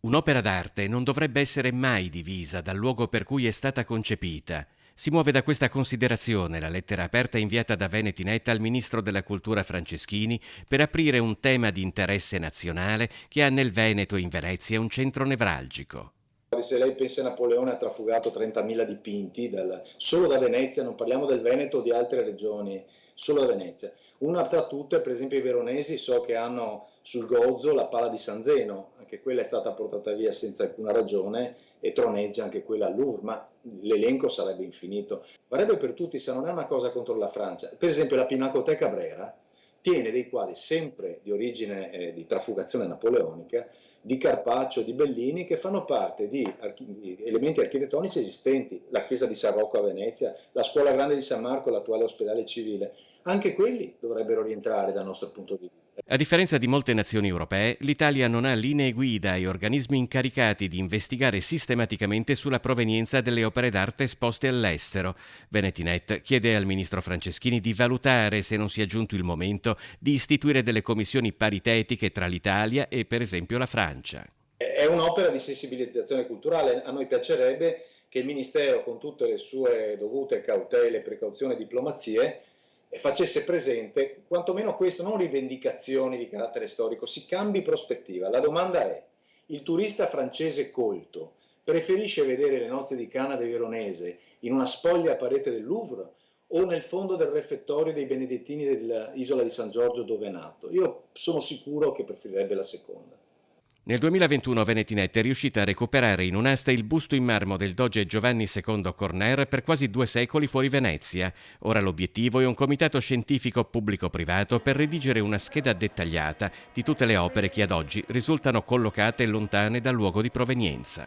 Un'opera d'arte non dovrebbe essere mai divisa dal luogo per cui è stata concepita. Si muove da questa considerazione la lettera aperta inviata da Venetinet al ministro della Cultura Franceschini per aprire un tema di interesse nazionale che ha nel Veneto e in Venezia un centro nevralgico. Se lei pensa a Napoleone ha trafugato 30.000 dipinti solo da Venezia, non parliamo del Veneto o di altre regioni, solo da Venezia. Una tra tutte, per esempio i veronesi, so che hanno sul Gozzo la pala di San Zeno, anche quella è stata portata via senza alcuna ragione e troneggia anche quella al Louvre, ma l'elenco sarebbe infinito. Varrebbe per tutti se non è una cosa contro la Francia. Per esempio la Pinacoteca Brera tiene dei quadri sempre di origine di trafugazione napoleonica, di Carpaccio, di Bellini, che fanno parte di elementi architettonici esistenti, la chiesa di San Rocco a Venezia, la scuola grande di San Marco, l'attuale ospedale civile. Anche quelli dovrebbero rientrare dal nostro punto di vista. A differenza di molte nazioni europee, l'Italia non ha linee guida e organismi incaricati di investigare sistematicamente sulla provenienza delle opere d'arte esposte all'estero. Venetinet chiede al ministro Franceschini di valutare se non sia giunto il momento di istituire delle commissioni paritetiche tra l'Italia e per esempio la Francia. È un'opera di sensibilizzazione culturale, a noi piacerebbe che il Ministero, con tutte le sue dovute cautele, precauzioni e diplomazie, facesse presente quantomeno questo, non rivendicazioni di carattere storico, si cambi prospettiva. La domanda è: il turista francese colto preferisce vedere le nozze di Cana del Veronese in una spoglia a parete del Louvre o nel fondo del refettorio dei benedettini dell'isola di San Giorgio dove è nato? Io sono sicuro che preferirebbe la seconda. Nel 2021 Venetinet è riuscita a recuperare in un'asta il busto in marmo del doge Giovanni II Corner per quasi 2 secoli fuori Venezia. Ora l'obiettivo è un comitato scientifico pubblico-privato per redigere una scheda dettagliata di tutte le opere che ad oggi risultano collocate lontane dal luogo di provenienza.